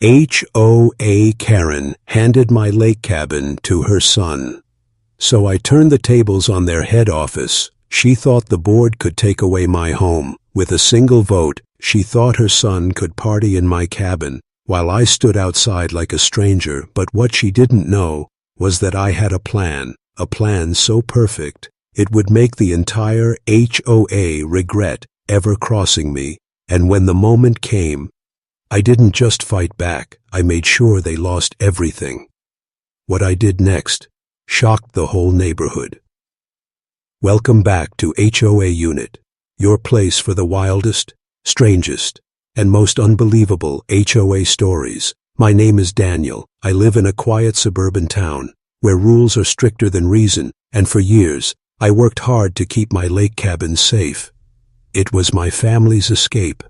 HOA Karen handed my lake cabin to her son. So I turned the tables on their head office. She thought the board could take away my home. With a single vote, she thought her son could party in my cabin, while I stood outside like a stranger. But what she didn't know was that I had a plan so perfect, it would make the entire HOA regret ever crossing me. And when the moment came, I didn't just fight back, I made sure they lost everything. What I did next shocked the whole neighborhood. Welcome back to HOA Unit, your place for the wildest, strangest, and most unbelievable HOA stories. My name is Daniel. I live in a quiet suburban town where rules are stricter than reason, and for years, I worked hard to keep my lake cabin safe. It was my family's escape,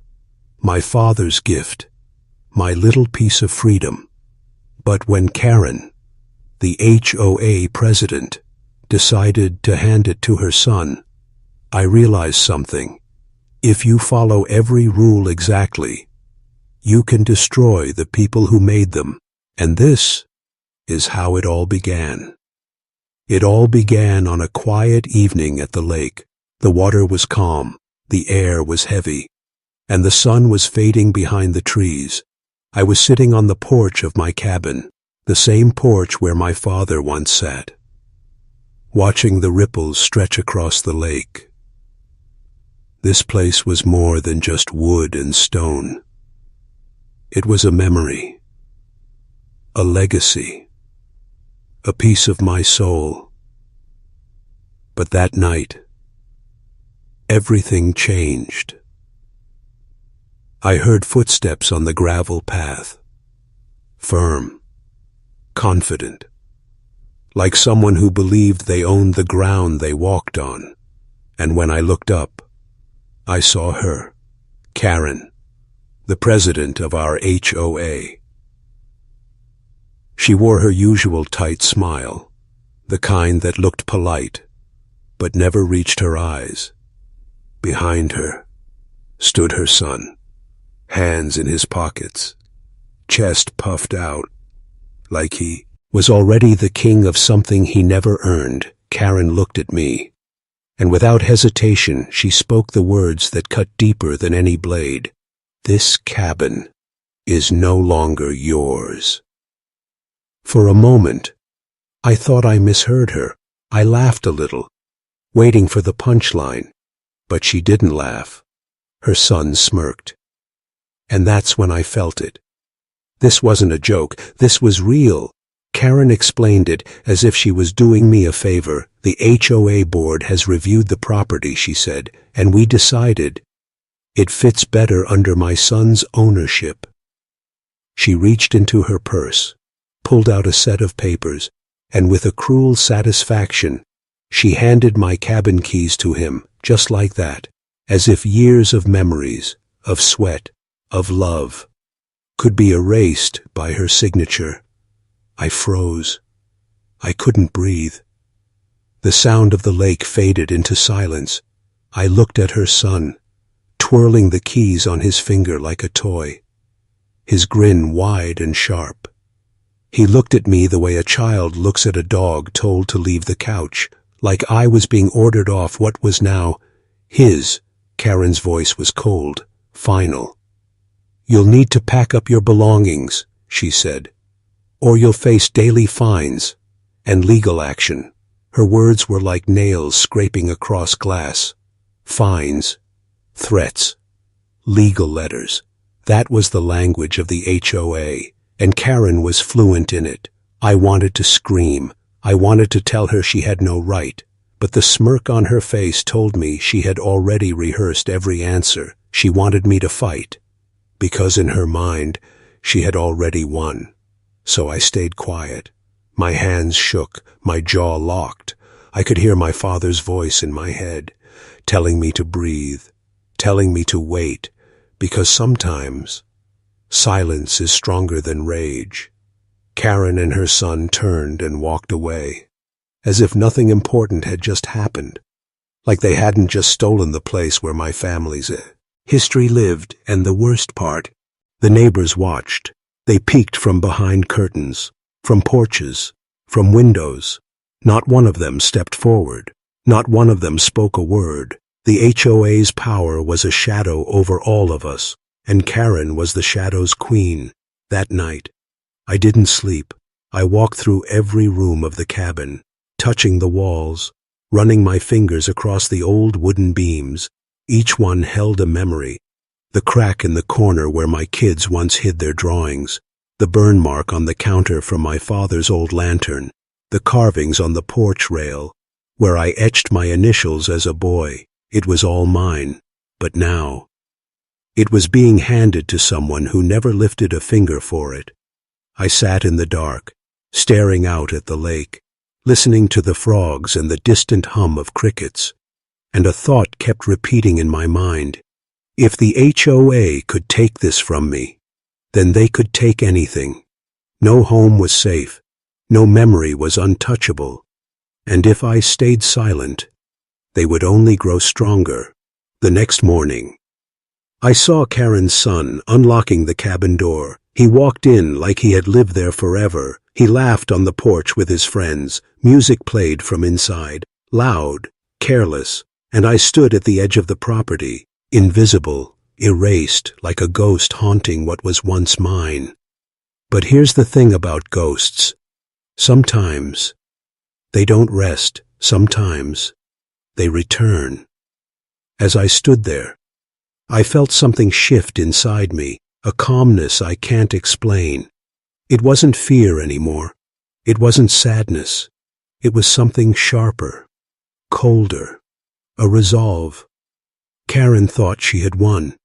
my father's gift, my little piece of freedom. But when Karen, the HOA President, decided to hand it to her son, I realized something. If you follow every rule exactly, you can destroy the people who made them. And this is how it all began. It all began on a quiet evening at the lake. The water was calm, the air was heavy, and the sun was fading behind the trees. I was sitting on the porch of my cabin, the same porch where my father once sat, watching the ripples stretch across the lake. This place was more than just wood and stone. It was a memory, a legacy, a piece of my soul. But that night, everything changed. I heard footsteps on the gravel path, firm, confident, like someone who believed they owned the ground they walked on. And when I looked up, I saw her, Karen, the president of our HOA. She wore her usual tight smile, the kind that looked polite, but never reached her eyes. Behind her stood her son, hands in his pockets, chest puffed out, like he was already the king of something he never earned. Karen looked at me, and without hesitation she spoke the words that cut deeper than any blade. This cabin is no longer yours. For a moment, I thought I misheard her. I laughed a little, waiting for the punchline, but she didn't laugh. Her son smirked. And that's when I felt it. This wasn't a joke, this was real. Karen explained it as if she was doing me a favor. The HOA board has reviewed the property, she said, and we decided it fits better under my son's ownership. She reached into her purse, pulled out a set of papers, and with a cruel satisfaction, she handed my cabin keys to him, just like that, as if years of memories, of sweat, of love, could be erased by her signature. I froze. I couldn't breathe. The sound of the lake faded into silence. I looked at her son, twirling the keys on his finger like a toy, his grin wide and sharp. He looked at me the way a child looks at a dog told to leave the couch, like I was being ordered off what was now his. Karen's voice was cold, final. You'll need to pack up your belongings, she said, or you'll face daily fines and legal action. Her words were like nails scraping across glass. Fines, threats, legal letters. That was the language of the HOA, and Karen was fluent in it. I wanted to scream. I wanted to tell her she had no right, but the smirk on her face told me she had already rehearsed every answer. She wanted me to fight, because in her mind, she had already won. So I stayed quiet. My hands shook, my jaw locked. I could hear my father's voice in my head, telling me to breathe, telling me to wait, because sometimes silence is stronger than rage. Karen and her son turned and walked away, as if nothing important had just happened, like they hadn't just stolen the place where my family's history lived. And the worst part, the neighbors watched. They peeked from behind curtains, from porches, from windows. Not one of them stepped forward. Not one of them spoke a word. The HOA's power was a shadow over all of us, and Karen was the shadow's queen. That night, I didn't sleep. I walked through every room of the cabin, touching the walls, running my fingers across the old wooden beams. Each one held a memory. The crack in the corner where my kids once hid their drawings, the burn mark on the counter from my father's old lantern, the carvings on the porch rail, where I etched my initials as a boy. It was all mine. But now, it was being handed to someone who never lifted a finger for it. I sat in the dark, staring out at the lake, listening to the frogs and the distant hum of crickets, and a thought kept repeating in my mind. If the HOA could take this from me, then they could take anything. No home was safe, no memory was untouchable, and if I stayed silent, they would only grow stronger. The next morning, I saw Karen's son unlocking the cabin door. He walked in like he had lived there forever. He laughed on the porch with his friends. Music played from inside, loud, careless, and I stood at the edge of the property, invisible, erased, like a ghost haunting what was once mine. But here's the thing about ghosts. Sometimes they don't rest. Sometimes they return. As I stood there, I felt something shift inside me, a calmness I can't explain. It wasn't fear anymore. It wasn't sadness. It was something sharper, colder, a resolve. Karen thought she had won.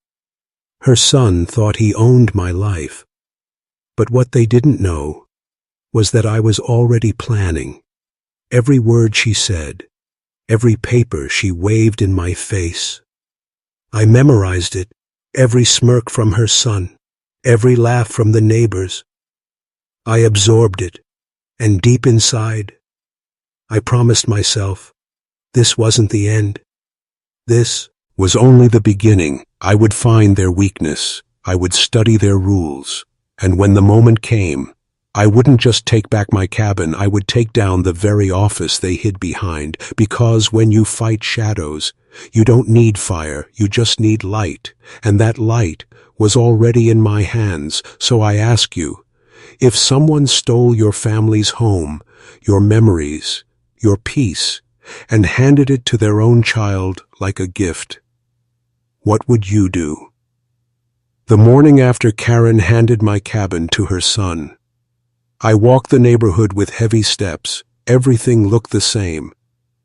Her son thought he owned my life. But what they didn't know was that I was already planning. Every word she said, every paper she waved in my face. I memorized it, every smirk from her son, every laugh from the neighbors. I absorbed it, and deep inside, I promised myself, this wasn't the end. This was only the beginning. I would find their weakness. I would study their rules. And when the moment came, I wouldn't just take back my cabin, I would take down the very office they hid behind, because when you fight shadows, you don't need fire, you just need light, and that light was already in my hands. So I ask you, if someone stole your family's home, your memories, your peace, and handed it to their own child like a gift, what would you do? The morning after Karen handed my cabin to her son, I walked the neighborhood with heavy steps. Everything looked the same,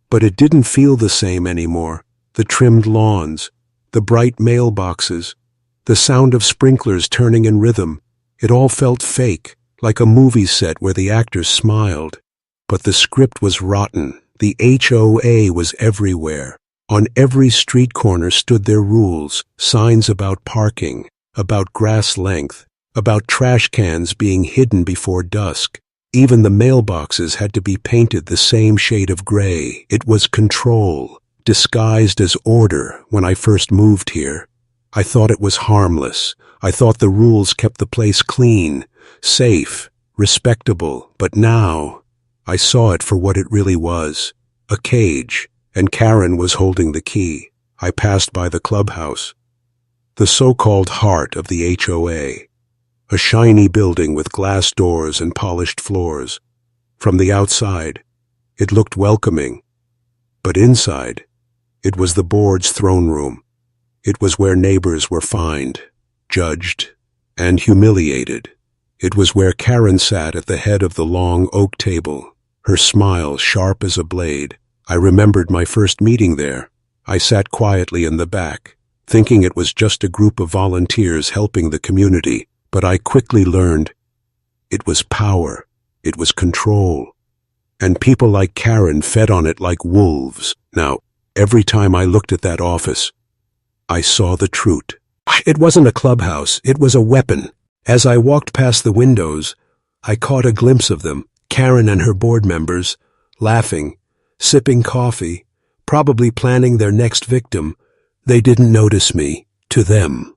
but it didn't feel the same anymore. The trimmed lawns, the bright mailboxes, the sound of sprinklers turning in rhythm, it all felt fake, like a movie set where the actors smiled. But the script was rotten. The HOA was everywhere. On every street corner stood their rules, signs about parking, about grass length, about trash cans being hidden before dusk. Even the mailboxes had to be painted the same shade of gray. It was control, disguised as order. When I first moved here, I thought it was harmless. I thought the rules kept the place clean, safe, respectable. But now, I saw it for what it really was, a cage, and Karen was holding the key. I passed by the clubhouse, the so-called heart of the HOA, a shiny building with glass doors and polished floors. From the outside, it looked welcoming, but inside, it was the board's throne room. It was where neighbors were fined, judged, and humiliated. It was where Karen sat at the head of the long oak table, her smile sharp as a blade. I remembered my first meeting there. I sat quietly in the back, thinking it was just a group of volunteers helping the community, but I quickly learned it was power, it was control, and people like Karen fed on it like wolves. Now, every time I looked at that office, I saw the truth. It wasn't a clubhouse, it was a weapon. As I walked past the windows, I caught a glimpse of them, Karen and her board members, laughing, sipping coffee, probably planning their next victim. They didn't notice me. To them,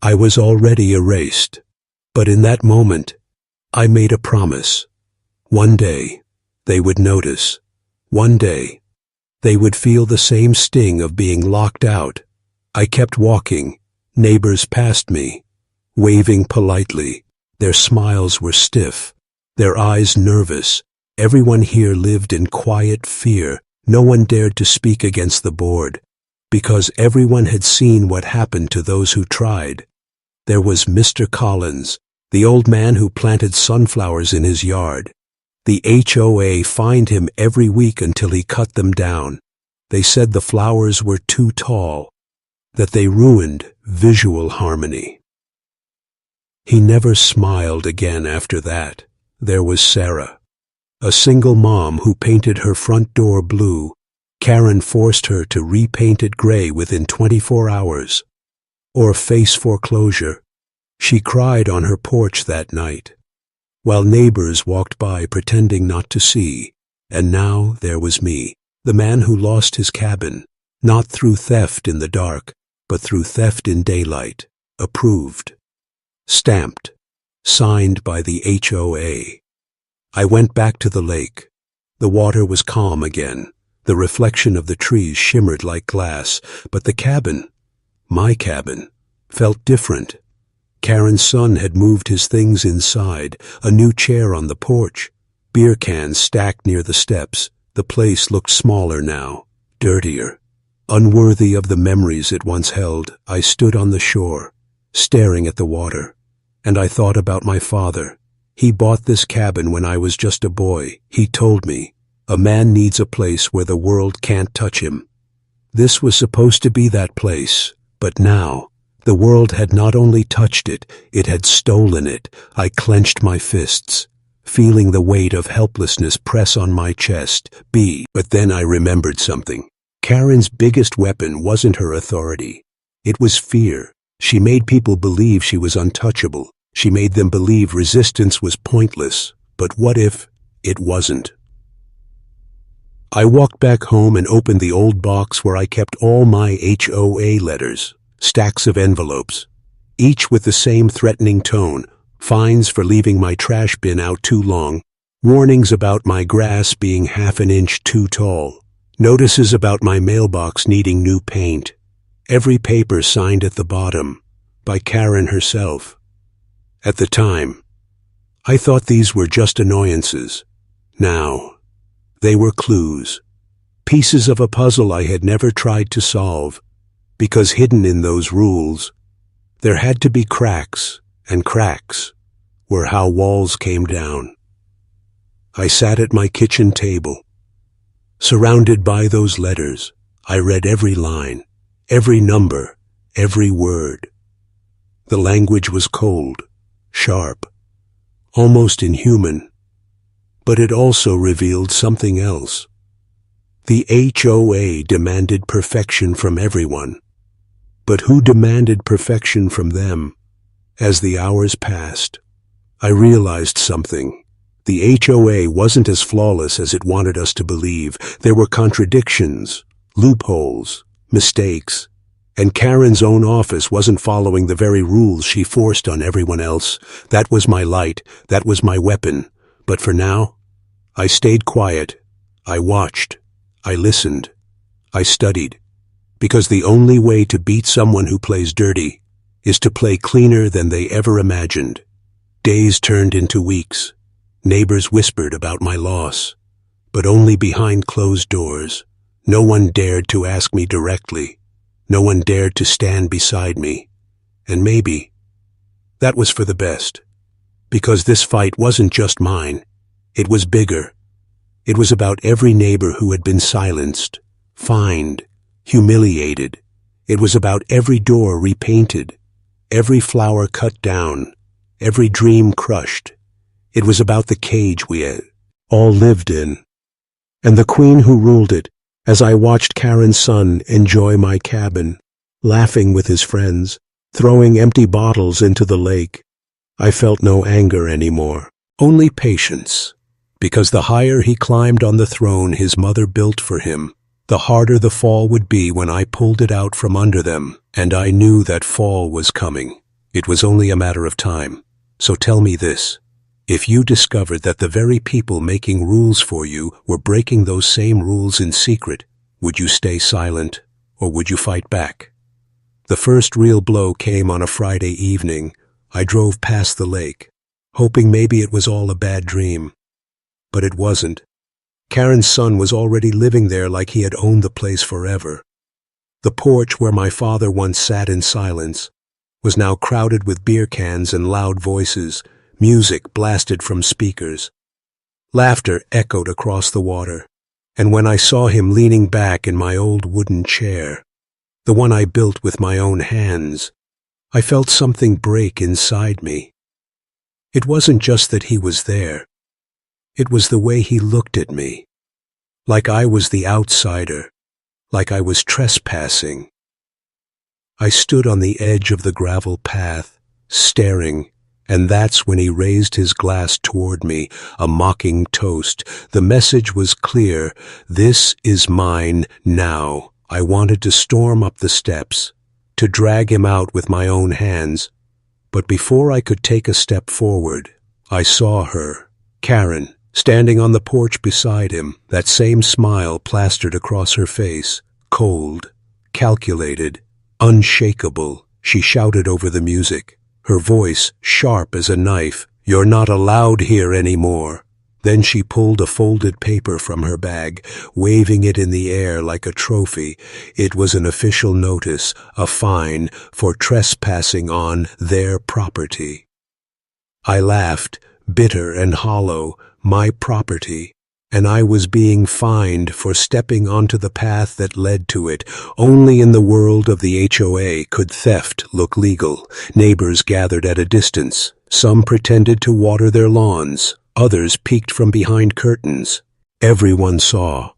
I was already erased. But in that moment, I made a promise. One day, they would notice. One day, they would feel the same sting of being locked out. I kept walking. Neighbors passed me, waving politely. Their smiles were stiff, their eyes nervous. Everyone here lived in quiet fear. No one dared to speak against the board, because everyone had seen what happened to those who tried. There was Mr. Collins, the old man who planted sunflowers in his yard. The HOA fined him every week until he cut them down. They said the flowers were too tall, that they ruined visual harmony. He never smiled again after that. There was Sarah, a single mom who painted her front door blue. Karen forced her to repaint it gray within 24 hours. Or face foreclosure. She cried on her porch that night, while neighbors walked by pretending not to see. And now there was me, the man who lost his cabin, not through theft in the dark, but through theft in daylight. Approved. Stamped. Signed by the HOA. I went back to the lake. The water was calm again. The reflection of the trees shimmered like glass, but the cabin, my cabin, felt different. Karen's son had moved his things inside, a new chair on the porch, beer cans stacked near the steps. The place looked smaller now, dirtier. Unworthy of the memories it once held, I stood on the shore, staring at the water, and I thought about my father. He bought this cabin when I was just a boy. He told me, a man needs a place where the world can't touch him. This was supposed to be that place, but now, the world had not only touched it, it had stolen it. I clenched my fists, feeling the weight of helplessness press on my chest. But then I remembered something. Karen's biggest weapon wasn't her authority. It was fear. She made people believe she was untouchable. She made them believe resistance was pointless. But what if it wasn't? I walked back home and opened the old box where I kept all my HOA letters. Stacks of envelopes, each with the same threatening tone. Fines for leaving my trash bin out too long, warnings about my grass being half an inch too tall, notices about my mailbox needing new paint. Every paper signed at the bottom, by Karen herself. At the time, I thought these were just annoyances. Now, they were clues, pieces of a puzzle I had never tried to solve. Because hidden in those rules, there had to be cracks, and cracks were how walls came down. I sat at my kitchen table. Surrounded by those letters, I read every line, every number, every word. The language was cold, sharp, almost inhuman, but it also revealed something else. The HOA demanded perfection from everyone. But who demanded perfection from them? As the hours passed, I realized something. The HOA wasn't as flawless as it wanted us to believe. There were contradictions, loopholes, mistakes, and Karen's own office wasn't following the very rules she forced on everyone else. That was my light, that was my weapon. But for now, I stayed quiet. I watched. I listened. I studied. Because the only way to beat someone who plays dirty is to play cleaner than they ever imagined. Days turned into weeks. Neighbors whispered about my loss, but only behind closed doors. No one dared to ask me directly. No one dared to stand beside me. And maybe that was for the best, because this fight wasn't just mine. It was bigger. It was about every neighbor who had been silenced, fined, humiliated. It was about every door repainted, every flower cut down, every dream crushed. It was about the cage we had all lived in, and the queen who ruled it. As I watched Karen's son enjoy my cabin, laughing with his friends, throwing empty bottles into the lake, I felt no anger anymore, only patience, because the higher he climbed on the throne his mother built for him, the harder the fall would be when I pulled it out from under them, and I knew that fall was coming. It was only a matter of time. So tell me this. If you discovered that the very people making rules for you were breaking those same rules in secret, would you stay silent or would you fight back? The first real blow came on a Friday evening. I drove past the lake, hoping maybe it was all a bad dream. But it wasn't. Karen's son was already living there like he had owned the place forever. The porch where my father once sat in silence was now crowded with beer cans and loud voices, music blasted from speakers. Laughter echoed across the water, and when I saw him leaning back in my old wooden chair, the one I built with my own hands, I felt something break inside me. It wasn't just that he was there. It was the way he looked at me, like I was the outsider, like I was trespassing. I stood on the edge of the gravel path, staring, and that's when he raised his glass toward me, a mocking toast. The message was clear. This is mine now. I wanted to storm up the steps, to drag him out with my own hands. But before I could take a step forward, I saw her, Karen, standing on the porch beside him, that same smile plastered across her face, cold, calculated, unshakable. She shouted over the music, her voice sharp as a knife, "You're not allowed here anymore." Then she pulled a folded paper from her bag, waving it in the air like a trophy. It was an official notice, a fine for trespassing on their property. I laughed, bitter and hollow. My property, and I was being fined for stepping onto the path that led to it. Only in the world of the HOA could theft look legal. Neighbors gathered at a distance. Some pretended to water their lawns. Others peeked from behind curtains. Everyone saw,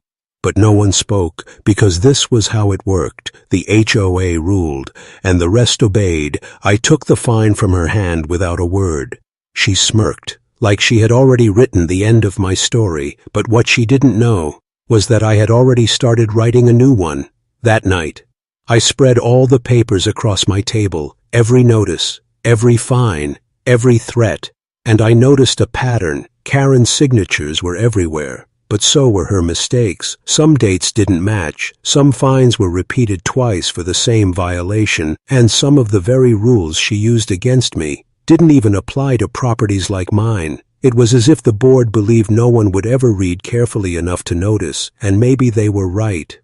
but no one spoke, because this was how it worked. The HOA ruled, and the rest obeyed. I took the fine from her hand without a word. She smirked, like she had already written the end of my story, but what she didn't know was that I had already started writing a new one. That night, I spread all the papers across my table, every notice, every fine, every threat, and I noticed a pattern. Karen's signatures were everywhere, but so were her mistakes. Some dates didn't match, some fines were repeated twice for the same violation, and some of the very rules she used against me didn't even apply to properties like mine. It was as if the board believed no one would ever read carefully enough to notice, and maybe they were right.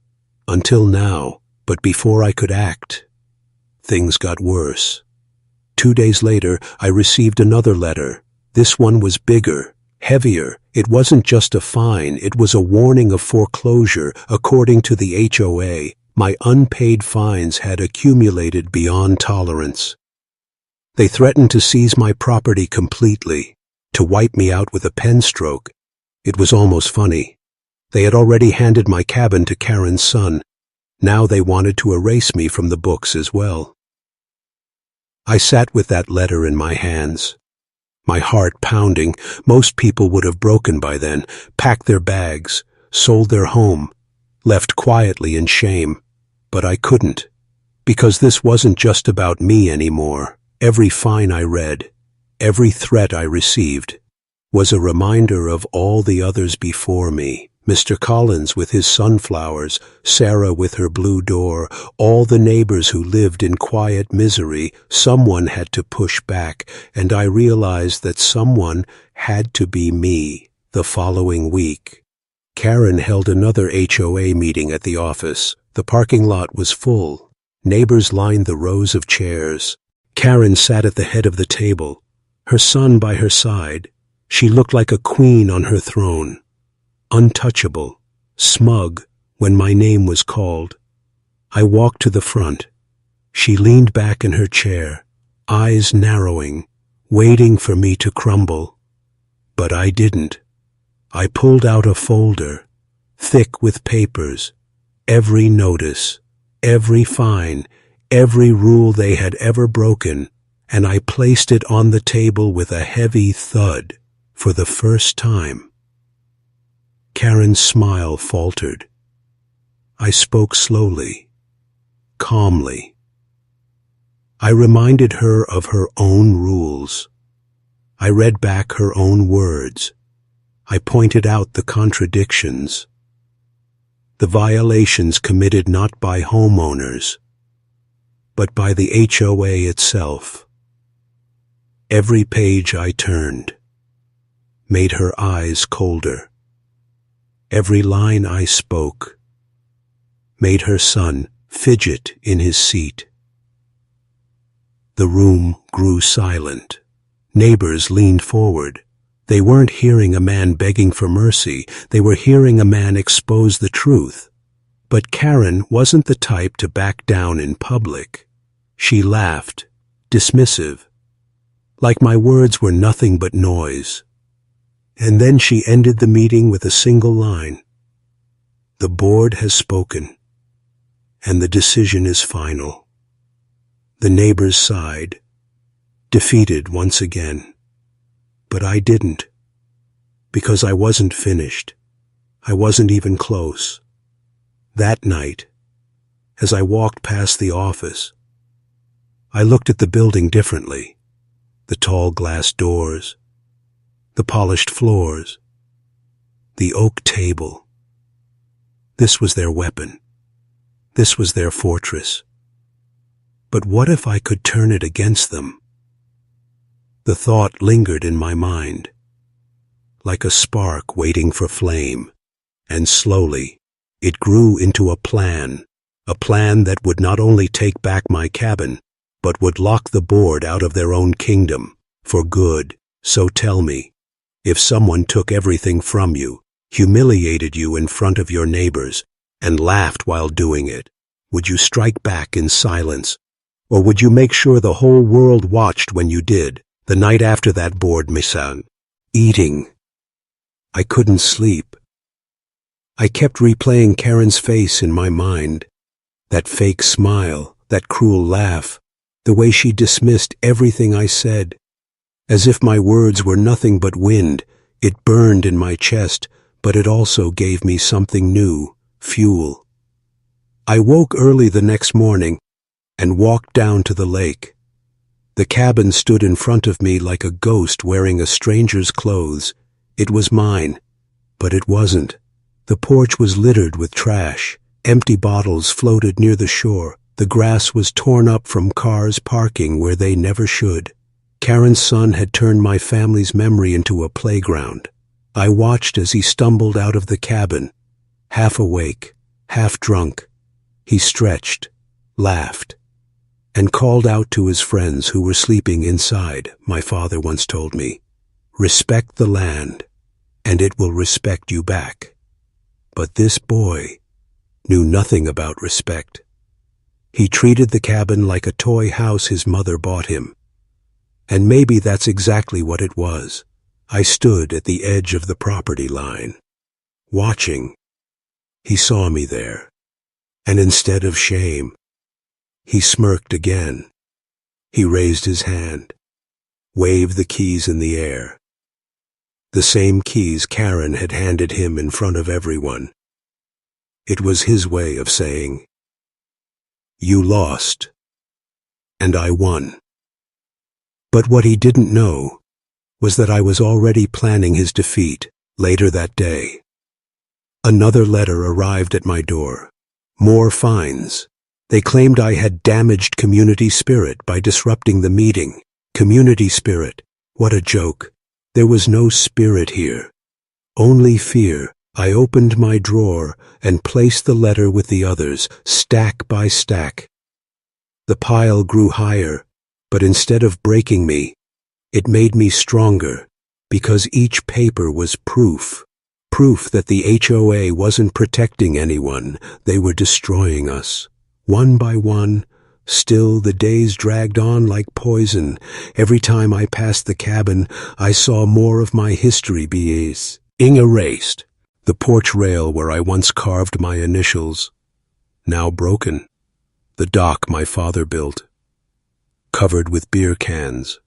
Until now. But before I could act, things got worse. 2 days later, I received another letter. This one was bigger, heavier. It wasn't just a fine, it was a warning of foreclosure. According to the HOA, my unpaid fines had accumulated beyond tolerance. They threatened to seize my property completely, to wipe me out with a pen stroke. It was almost funny. They had already handed my cabin to Karen's son. Now they wanted to erase me from the books as well. I sat with that letter in my hands, my heart pounding. Most people would have broken by then, packed their bags, sold their home, left quietly in shame. But I couldn't, because this wasn't just about me anymore. Every fine I read, every threat I received, was a reminder of all the others before me. Mr. Collins with his sunflowers, Sarah with her blue door, all the neighbors who lived in quiet misery. Someone had to push back, and I realized that someone had to be me. The following week, Karen held another HOA meeting at the office. The parking lot was full. Neighbors lined the rows of chairs. Karen sat at the head of the table, her son by her side. She looked like a queen on her throne, untouchable, smug when my name was called. I walked to the front. She leaned back in her chair, eyes narrowing, waiting for me to crumble. But I didn't. I pulled out a folder, thick with papers, every notice, every fine, every rule they had ever broken, and I placed it on the table with a heavy thud for the first time. Karen's smile faltered. I spoke slowly, calmly. I reminded her of her own rules, I read back her own words. I pointed out the contradictions, the violations committed not by homeowners, but by the HOA itself. Every page I turned made her eyes colder. Every line I spoke made her son fidget in his seat. The room grew silent. Neighbors leaned forward. They weren't hearing a man begging for mercy. They were hearing a man expose the truth. But Karen wasn't the type to back down in public. She laughed, dismissive, like my words were nothing but noise. And then she ended the meeting with a single line. The board has spoken, and the decision is final. The neighbors sighed, defeated once again. But I didn't, because I wasn't finished. I wasn't even close. That night, as I walked past the office, I looked at the building differently. The tall glass doors, the polished floors, the oak table. This was their weapon. This was their fortress. But what if I could turn it against them? The thought lingered in my mind, like a spark waiting for flame, and slowly it grew into a plan that would not only take back my cabin, but would lock the board out of their own kingdom, for good. So tell me, if someone took everything from you, humiliated you in front of your neighbors, and laughed while doing it, would you strike back in silence, or would you make sure the whole world watched when you did? The night after that board mission, eating, I couldn't sleep. I kept replaying Karen's face in my mind, that fake smile, that cruel laugh, the way she dismissed everything I said. As if my words were nothing but wind, it burned in my chest, but it also gave me something new, fuel. I woke early the next morning and walked down to the lake. The cabin stood in front of me like a ghost wearing a stranger's clothes. It was mine, but it wasn't. The porch was littered with trash. Empty bottles floated near the shore. The grass was torn up from cars parking where they never should. Karen's son had turned my family's memory into a playground. I watched as he stumbled out of the cabin, half awake, half drunk. He stretched, laughed, and called out to his friends who were sleeping inside. My father once told me, "Respect the land, and it will respect you back." But this boy knew nothing about respect. He treated the cabin like a toy house his mother bought him. And maybe that's exactly what it was. I stood at the edge of the property line, watching. He saw me there, and instead of shame, he smirked again. He raised his hand, waved the keys in the air. The same keys Karen had handed him in front of everyone. It was his way of saying, "You lost, and I won." But what he didn't know was that I was already planning his defeat later that day. Another letter arrived at my door. More fines. They claimed I had damaged community spirit by disrupting the meeting. Community spirit. What a joke. There was no spirit here. Only fear. I opened my drawer and placed the letter with the others, stack by stack. The pile grew higher, but instead of breaking me, it made me stronger, because each paper was proof. Proof that the HOA wasn't protecting anyone. They were destroying us. One by one, still the days dragged on like poison. Every time I passed the cabin, I saw more of my history being erased. The porch rail where I once carved my initials, now broken. The dock my father built, covered with beer cans.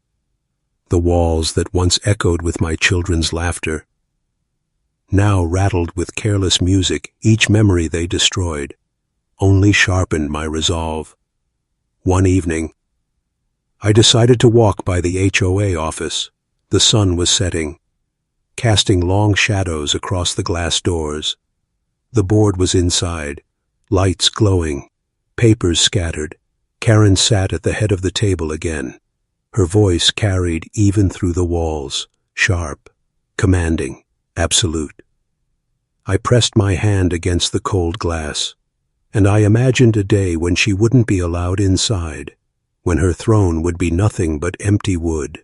The walls that once echoed with my children's laughter, now rattled with careless music. Each memory they destroyed only sharpened my resolve. One evening, I decided to walk by the HOA office. The sun was setting, casting long shadows across the glass doors. The board was inside, lights glowing, papers scattered. Karen sat at the head of the table again. Her voice carried even through the walls, sharp, commanding, absolute. I pressed my hand against the cold glass, and I imagined a day when she wouldn't be allowed inside, when her throne would be nothing but empty wood.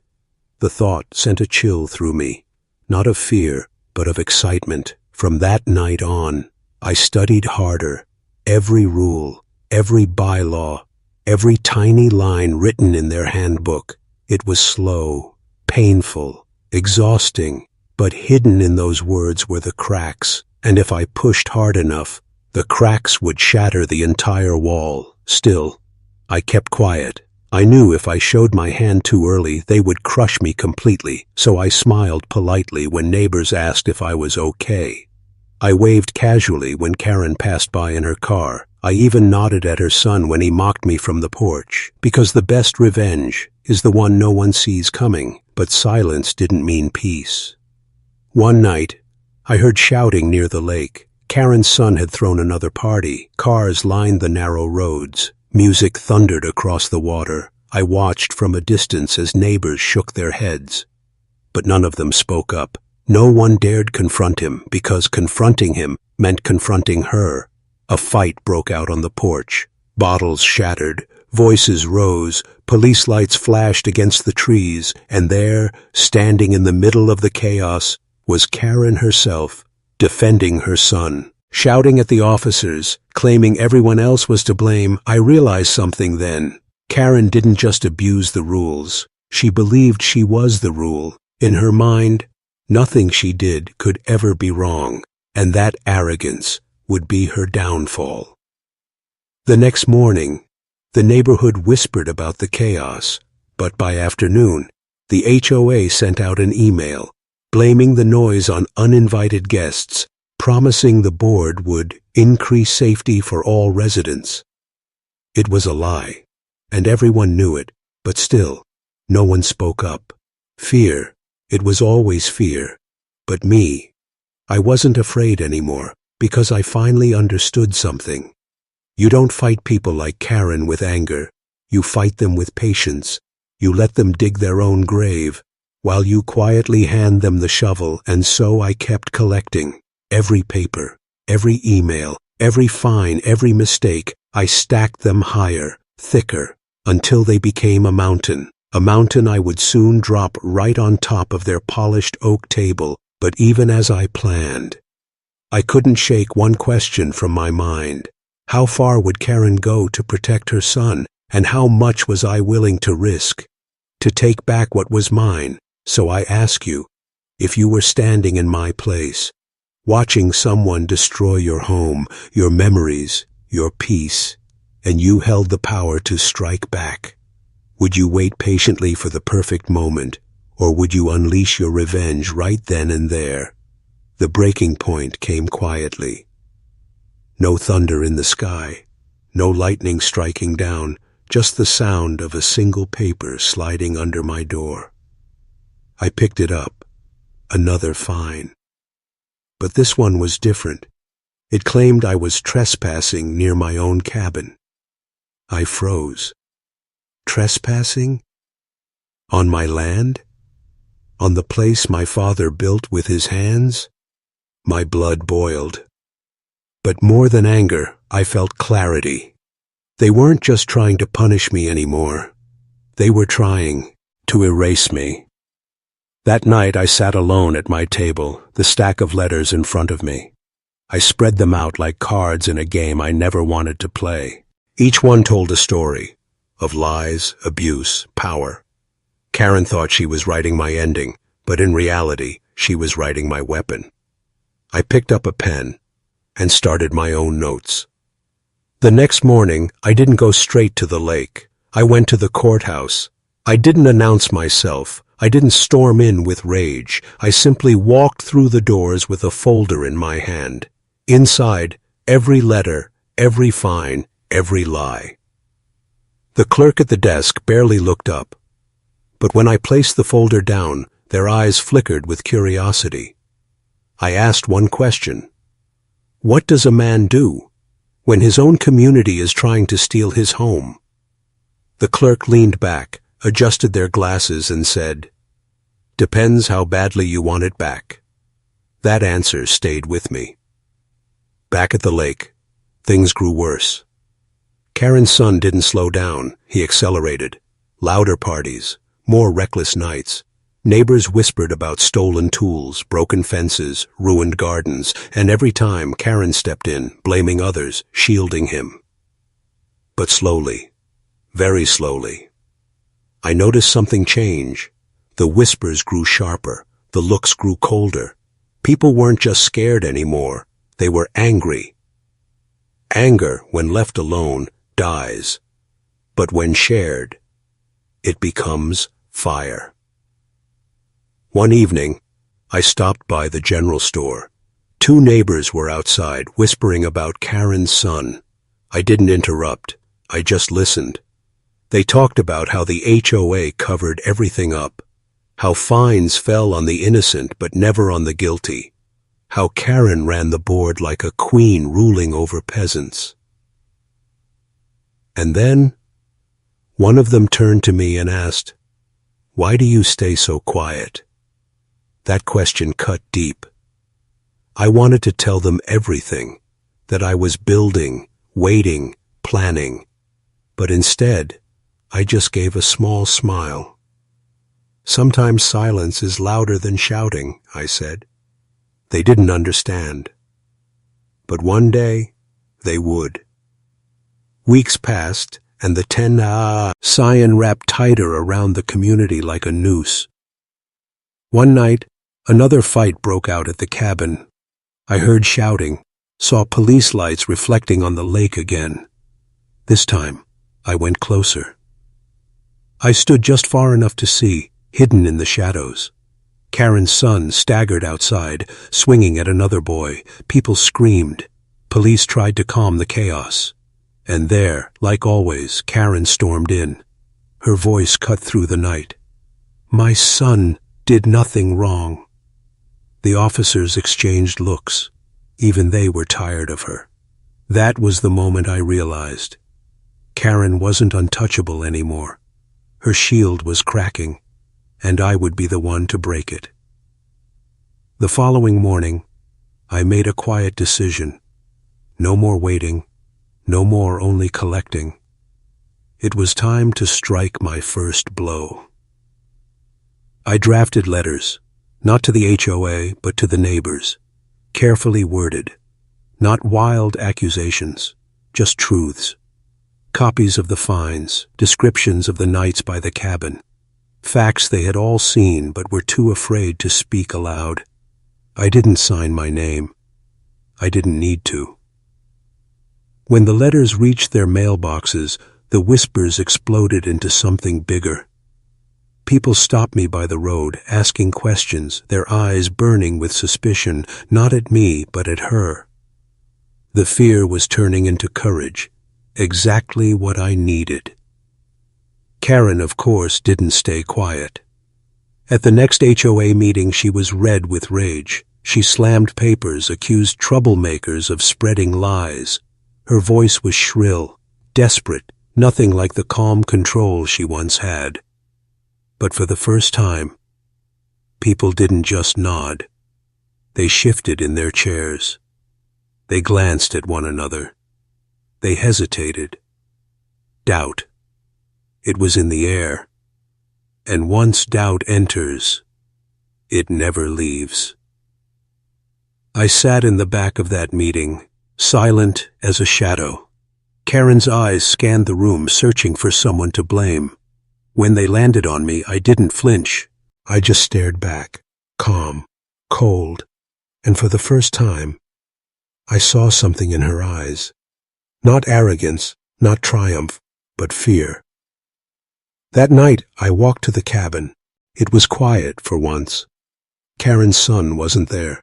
The thought sent a chill through me, not of fear, but of excitement. From that night on, I studied harder. Every rule, every bylaw, every tiny line written in their handbook. It was slow, painful, exhausting, but hidden in those words were the cracks, and if I pushed hard enough, the cracks would shatter the entire wall. Still, I kept quiet. I knew if I showed my hand too early, they would crush me completely, so I smiled politely when neighbors asked if I was okay. I waved casually when Karen passed by in her car. I even nodded at her son when he mocked me from the porch, because the best revenge is the one no one sees coming, but silence didn't mean peace. One night, I heard shouting near the lake. Karen's son had thrown another party. Cars lined the narrow roads. Music thundered across the water. I watched from a distance as neighbors shook their heads. But none of them spoke up. No one dared confront him, because confronting him meant confronting her. A fight broke out on the porch. Bottles shattered. Voices rose. Police lights flashed against the trees. And there, standing in the middle of the chaos, was Karen herself, defending her son. Shouting at the officers, claiming everyone else was to blame. I realized something then. Karen didn't just abuse the rules. She believed she was the rule. In her mind, nothing she did could ever be wrong, and that arrogance would be her downfall. The next morning, the neighborhood whispered about the chaos, but by afternoon, the HOA sent out an email, blaming the noise on uninvited guests, promising the board would increase safety for all residents. It was a lie, and everyone knew it, but still, no one spoke up. Fear, it was always fear. But me, I wasn't afraid anymore, because I finally understood something. You don't fight people like Karen with anger. You fight them with patience. You let them dig their own grave, while you quietly hand them the shovel. And so I kept collecting. Every paper, every email, every fine, every mistake. I stacked them higher, thicker, until they became a mountain I would soon drop right on top of their polished oak table. But even as I planned, I couldn't shake one question from my mind. How far would Karen go to protect her son, and how much was I willing to risk to take back what was mine? So I ask you, if you were standing in my place, watching someone destroy your home, your memories, your peace, and you held the power to strike back, would you wait patiently for the perfect moment, or would you unleash your revenge right then and there? The breaking point came quietly. No thunder in the sky, no lightning striking down, just the sound of a single paper sliding under my door. I picked it up, another fine. But this one was different. It claimed I was trespassing near my own cabin. I froze. Trespassing? On my land? On the place my father built with his hands? My blood boiled. But more than anger, I felt clarity. They weren't just trying to punish me anymore. They were trying to erase me. That night I sat alone at my table, the stack of letters in front of me. I spread them out like cards in a game I never wanted to play. Each one told a story of lies, abuse, power. Karen thought she was writing my ending, but in reality, she was writing my weapon. I picked up a pen and started my own notes. The next morning, I didn't go straight to the lake. I went to the courthouse. I didn't announce myself. I didn't storm in with rage. I simply walked through the doors with a folder in my hand. Inside, every letter, every fine, every lie. The clerk at the desk barely looked up. But when I placed the folder down, Their eyes flickered with curiosity. I asked one question. What does a man do when his own community is trying to steal his home? The clerk leaned back, adjusted their glasses, and said, "Depends how badly you want it back." That answer stayed with me. Back at the lake, things grew worse. Karen's son didn't slow down, he accelerated. Louder parties, more reckless nights. Neighbors whispered about stolen tools, broken fences, ruined gardens, and every time Karen stepped in, blaming others, shielding him. But slowly, very slowly, I noticed something change. The whispers grew sharper, the looks grew colder. People weren't just scared anymore, they were angry. Anger, when left alone, dies. But when shared, it becomes fire. One evening, I stopped by the general store. Two neighbors were outside, whispering about Karen's son. I didn't interrupt, I just listened. They talked about how the HOA covered everything up, how fines fell on the innocent but never on the guilty, how Karen ran the board like a queen ruling over peasants. And then, one of them turned to me and asked, "Why do you stay so quiet?" That question cut deep. I wanted to tell them everything, that I was building, waiting, planning, but instead, I just gave a small smile. "Sometimes silence is louder than shouting," I said. They didn't understand. But one day, they would. Weeks passed, and the 10 sign wrapped tighter around the community like a noose. One night, another fight broke out at the cabin. I heard shouting, saw police lights reflecting on the lake again. This time, I went closer. I stood just far enough to see, hidden in the shadows. Karen's son staggered outside, swinging at another boy. People screamed. Police tried to calm the chaos. And there, like always, Karen stormed in. Her voice cut through the night. "My son did nothing wrong." The officers exchanged looks. Even they were tired of her. That was the moment I realized. Karen wasn't untouchable anymore. Her shield was cracking, and I would be the one to break it. The following morning, I made a quiet decision. No more waiting, no more only collecting. It was time to strike my first blow. I drafted letters, not to the HOA, but to the neighbors, carefully worded, not wild accusations, just truths. Copies of the fines, descriptions of the nights by the cabin, facts they had all seen but were too afraid to speak aloud. I didn't sign my name. I didn't need to. When the letters reached their mailboxes, the whispers exploded into something bigger. People stopped me by the road, asking questions, their eyes burning with suspicion, not at me, but at her. The fear was turning into courage, exactly what I needed. Karen, of course, didn't stay quiet. At the next HOA meeting, she was red with rage. She slammed papers, accused troublemakers of spreading lies. Her voice was shrill, desperate, nothing like the calm control she once had. But for the first time, people didn't just nod. They shifted in their chairs. They glanced at one another. They hesitated. Doubt. It was in the air. And once doubt enters, it never leaves. I sat in the back of that meeting, silent as a shadow. Karen's eyes scanned the room, searching for someone to blame. When they landed on me, I didn't flinch. I just stared back, calm, cold, and for the first time, I saw something in her eyes. Not arrogance, not triumph, but fear. That night, I walked to the cabin. It was quiet for once. Karen's son wasn't there.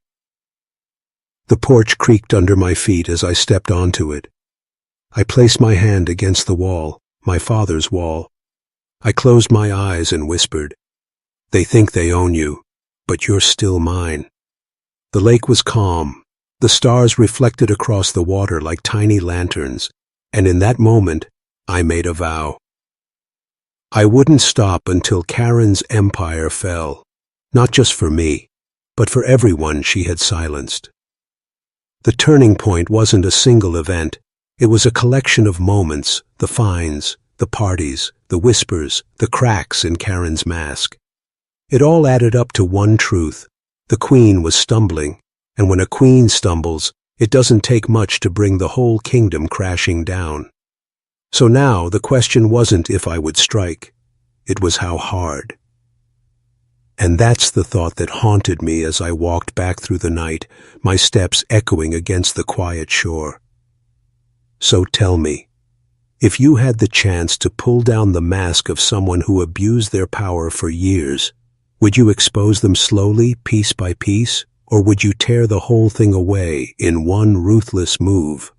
The porch creaked under my feet as I stepped onto it. I placed my hand against the wall, my father's wall. I closed my eyes and whispered, They think they own you, but you're still mine. The lake was calm. The stars reflected across the water like tiny lanterns, and in that moment, I made a vow. I wouldn't stop until Karen's empire fell, not just for me, but for everyone she had silenced. The turning point wasn't a single event. It was a collection of moments, the fines, the parties, the whispers, the cracks in Karen's mask. It all added up to one truth. The queen was stumbling, and when a queen stumbles, it doesn't take much to bring the whole kingdom crashing down. So now the question wasn't if I would strike, it was how hard. And that's the thought that haunted me as I walked back through the night, my steps echoing against the quiet shore. So tell me, if you had the chance to pull down the mask of someone who abused their power for years, would you expose them slowly, piece by piece, or would you tear the whole thing away in one ruthless move?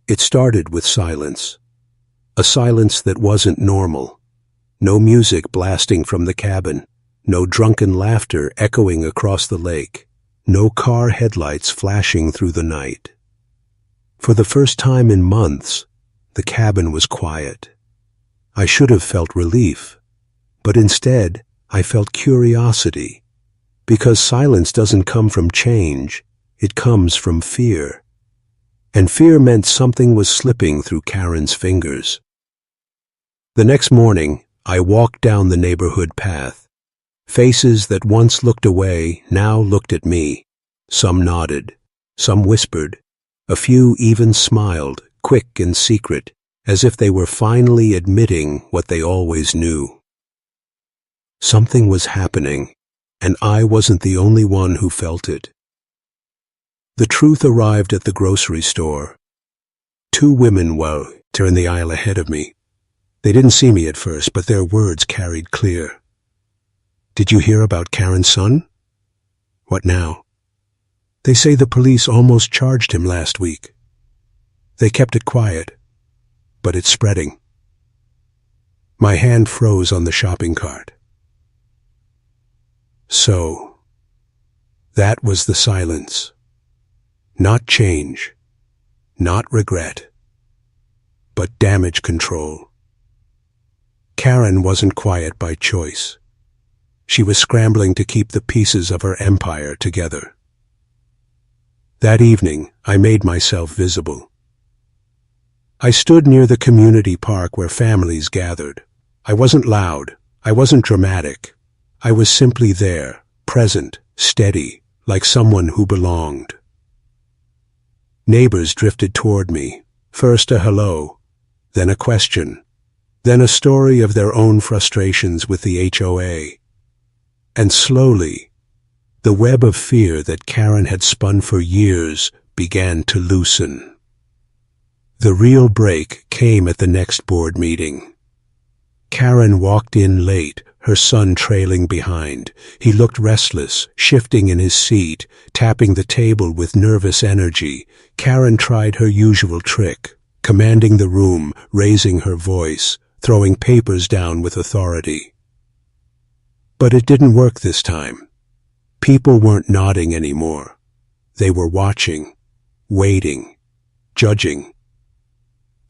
It started with silence, a silence that wasn't normal. No music blasting from the cabin, no drunken laughter echoing across the lake, no car headlights flashing through the night. For the first time in months, the cabin was quiet. I should have felt relief, but instead I felt curiosity, because silence doesn't come from change, it comes from fear. And fear meant something was slipping through Karen's fingers. The next morning, I walked down the neighborhood path. Faces that once looked away now looked at me. Some nodded, some whispered, a few even smiled, quick and secret, as if they were finally admitting what they always knew. Something was happening, and I wasn't the only one who felt it. The truth arrived at the grocery store. Two women were in the aisle ahead of me. They didn't see me at first, but their words carried clear. "Did you hear about Karen's son?" "What now?" "They say the police almost charged him last week. They kept it quiet, but it's spreading." My hand froze on the shopping cart. So, that was the silence. Not change, not regret, but damage control. Karen wasn't quiet by choice. She was scrambling to keep the pieces of her empire together. That evening, I made myself visible. I stood near the community park where families gathered. I wasn't loud. I wasn't dramatic. I was simply there, present, steady, like someone who belonged. Neighbors drifted toward me, first a hello, then a question, then a story of their own frustrations with the HOA. And slowly, the web of fear that Karen had spun for years began to loosen. The real break came at the next board meeting. Karen walked in late, her son trailing behind. He looked restless, shifting in his seat, tapping the table with nervous energy. Karen tried her usual trick, commanding the room, raising her voice, throwing papers down with authority. But it didn't work this time. People weren't nodding anymore. They were watching, waiting, judging.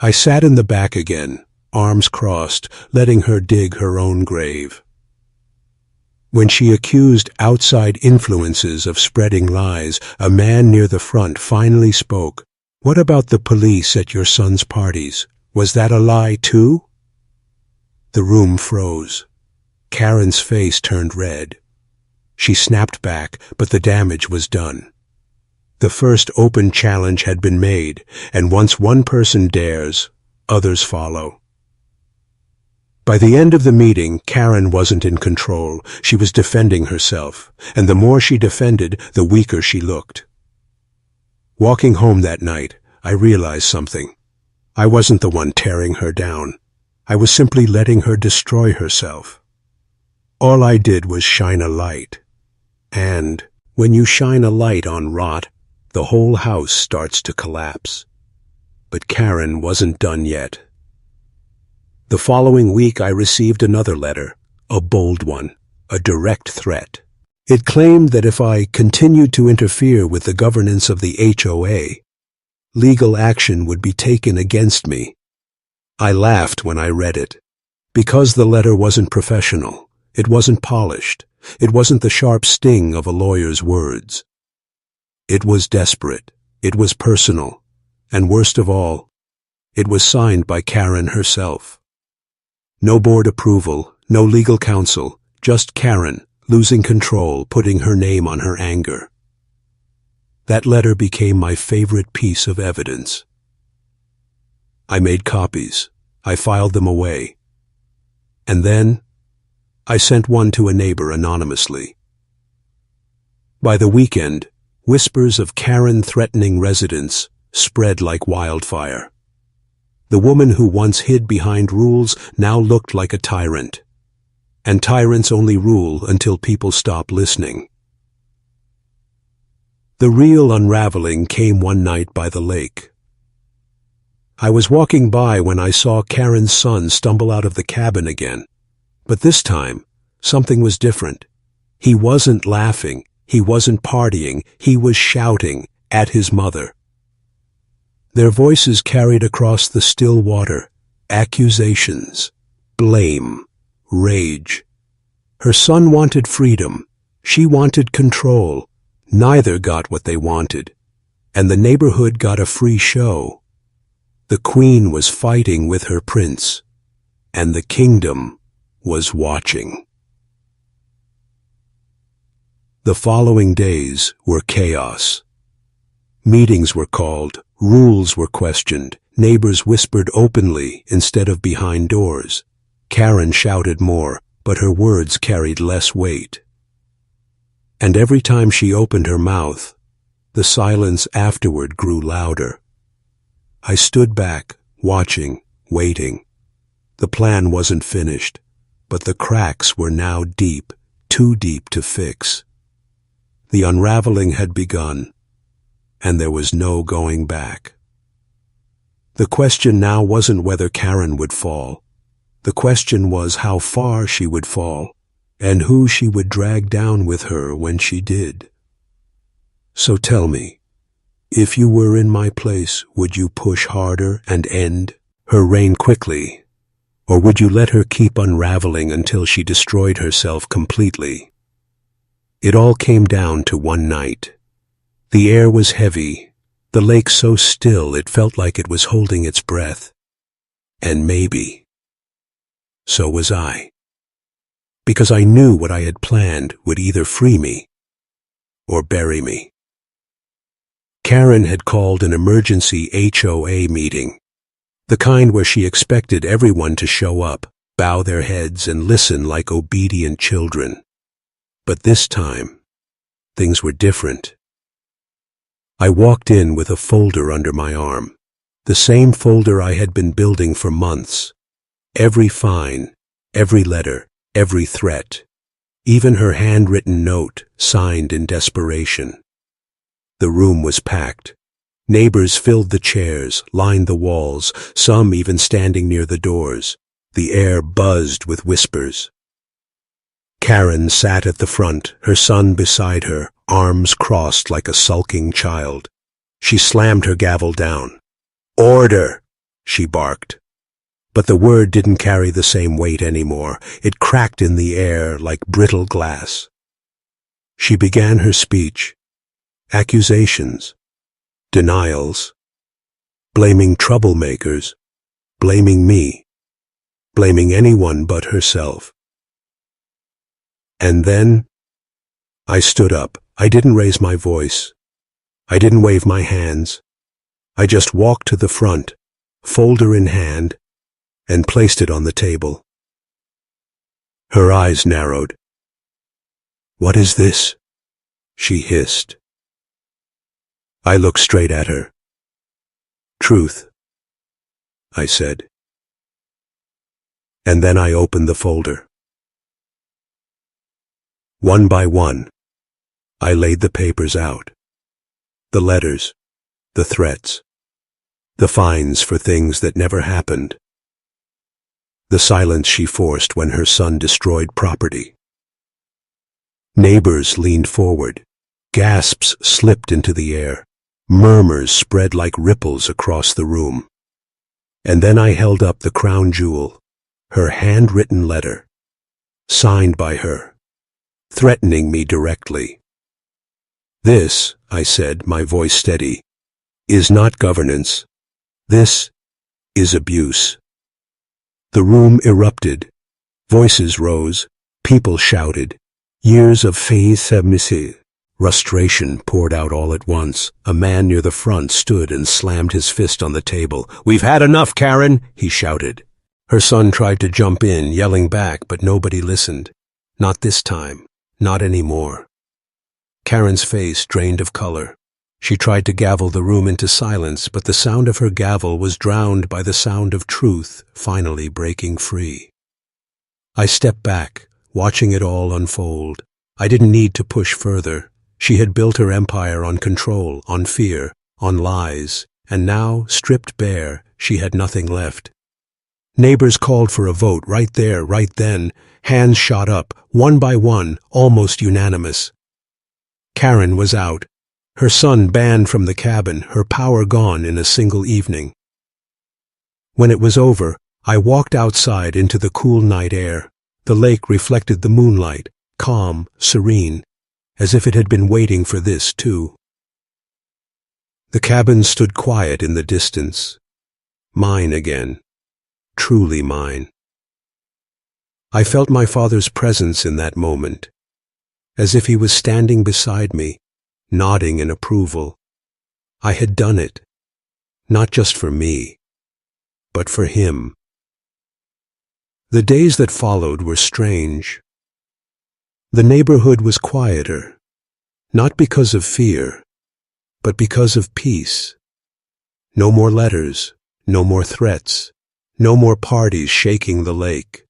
I sat in the back again, arms crossed, letting her dig her own grave. When she accused outside influences of spreading lies, a man near the front finally spoke. "What about the police at your son's parties? Was that a lie too?" The room froze. Karen's face turned red. She snapped back, but the damage was done. The first open challenge had been made, and once one person dares, others follow. By the end of the meeting, Karen wasn't in control. She was defending herself, and the more she defended, the weaker she looked. Walking home that night, I realized something. I wasn't the one tearing her down. I was simply letting her destroy herself. All I did was shine a light. And when you shine a light on rot, the whole house starts to collapse. But Karen wasn't done yet. The following week I received another letter, a bold one. a direct threat. It claimed that if I continued to interfere with the governance of the HOA, legal action would be taken against me. I laughed when I read it, because the letter wasn't professional, it wasn't polished, it wasn't the sharp sting of a lawyer's words. It was desperate, it was personal, and worst of all, it was signed by Karen herself. No board approval, no legal counsel, just Karen, losing control, putting her name on her anger. That letter became my favorite piece of evidence. I made copies. I filed them away. And then, I sent one to a neighbor anonymously. By the weekend, whispers of Karen threatening residents spread like wildfire. The woman who once hid behind rules now looked like a tyrant. And tyrants only rule until people stop listening. The real unraveling came one night by the lake. I was walking by when I saw Karen's son stumble out of the cabin again. But this time, something was different. He wasn't laughing, he wasn't partying, he was shouting at his mother. Their voices carried across the still water, accusations, blame, rage. Her son wanted freedom, she wanted control. Neither got what they wanted, and the neighborhood got a free show. The queen was fighting with her prince, and the kingdom was watching. The following days were chaos. Meetings were called, rules were questioned, neighbors whispered openly instead of behind doors. Karen shouted more, but her words carried less weight. And every time she opened her mouth, the silence afterward grew louder. I stood back, watching, waiting. The plan wasn't finished, but the cracks were now deep, too deep to fix. The unraveling had begun, and there was no going back. The question now wasn't whether Karen would fall. The question was how far she would fall, and who she would drag down with her when she did. So tell me, if you were in my place, would you push harder and end her reign quickly, or would you let her keep unraveling until she destroyed herself completely? It all came down to one night. The air was heavy, the lake so still it felt like it was holding its breath. And maybe, so was I. Because I knew what I had planned would either free me or bury me. Karen had called an emergency HOA meeting, the kind where she expected everyone to show up, bow their heads, and listen like obedient children. But this time, things were different. I walked in with a folder under my arm, the same folder I had been building for months. Every fine, every letter, every threat, even her handwritten note signed in desperation. The room was packed. Neighbors filled the chairs, lined the walls, some even standing near the doors. The air buzzed with whispers. Karen sat at the front, her son beside her, arms crossed like a sulking child. She slammed her gavel down. "Order!" she barked. But the word didn't carry the same weight anymore. It cracked in the air like brittle glass. She began her speech. Accusations, denials, blaming troublemakers, blaming me, blaming anyone but herself. And then, I stood up. I didn't raise my voice. I didn't wave my hands. I just walked to the front, folder in hand, and placed it on the table. Her eyes narrowed. "What is this?" she hissed. I looked straight at her. "Truth," I said. And then I opened the folder. One by one, I laid the papers out. The letters, the threats, the fines for things that never happened, the silence she forced when her son destroyed property. Neighbors leaned forward. Gasps slipped into the air. Murmurs spread like ripples across the room. And then I held up the crown jewel, her handwritten letter, signed by her, threatening me directly. "This," I said, my voice steady, "is not governance. This is abuse." The room erupted. Voices rose. People shouted. Years of faith submissive. Frustration poured out all at once. A man near the front stood and slammed his fist on the table. "We've had enough, Karen," he shouted. Her son tried to jump in, yelling back, but nobody listened. Not this time. Not anymore. Karen's face drained of color. She tried to gavel the room into silence, but the sound of her gavel was drowned by the sound of truth finally breaking free. I stepped back, watching it all unfold. I didn't need to push further. She had built her empire on control, on fear, on lies, and now, stripped bare, she had nothing left. Neighbors called for a vote right there, right then. Hands shot up, one by one, almost unanimous. Karen was out. Her son banned from the cabin, her power gone in a single evening. When it was over, I walked outside into the cool night air. The lake reflected the moonlight, calm, serene, as if it had been waiting for this, too. The cabin stood quiet in the distance. Mine again. Truly mine. I felt my father's presence in that moment, as if he was standing beside me, nodding in approval. I had done it, not just for me, but for him. The days that followed were strange. The neighborhood was quieter, not because of fear, but because of peace. No more letters, no more threats, no more parties shaking the lake.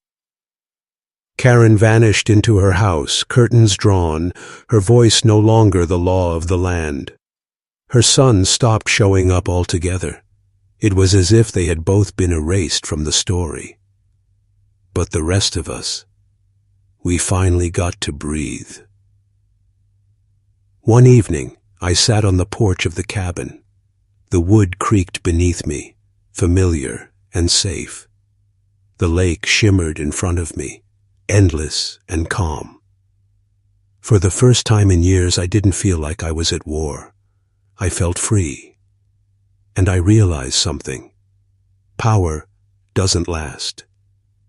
Karen vanished into her house, curtains drawn, her voice no longer the law of the land. Her son stopped showing up altogether. It was as if they had both been erased from the story. But the rest of us, we finally got to breathe. One evening, I sat on the porch of the cabin. The wood creaked beneath me, familiar and safe. The lake shimmered in front of me, endless and calm. For the first time in years, I didn't feel like I was at war. I felt free. And I realized something. Power doesn't last.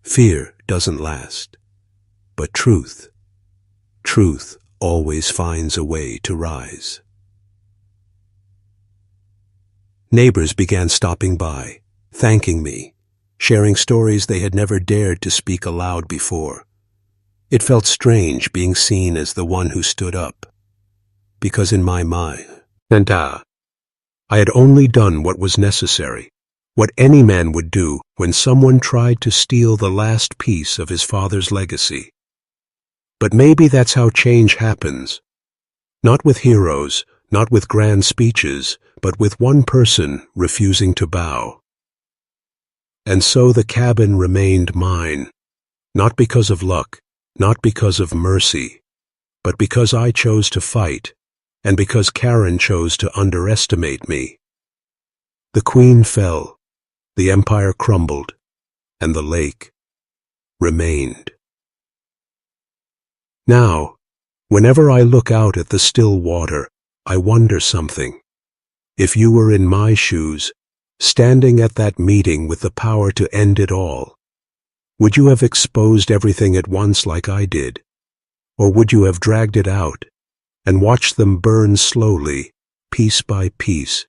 Fear doesn't last. But truth always finds a way to rise. Neighbors began stopping by, thanking me, sharing stories they had never dared to speak aloud before. It felt strange being seen as the one who stood up, because in my mind, I had only done what was necessary, what any man would do when someone tried to steal the last piece of his father's legacy. But maybe that's how change happens. Not with heroes, not with grand speeches, but with one person refusing to bow. And so the cabin remained mine, not because of luck, not because of mercy, but because I chose to fight, and because Karen chose to underestimate me. The queen fell, the empire crumbled, and the lake remained. Now, whenever I look out at the still water, I wonder something. If you were in my shoes, standing at that meeting with the power to end it all, would you have exposed everything at once like I did? Or would you have dragged it out and watched them burn slowly, piece by piece,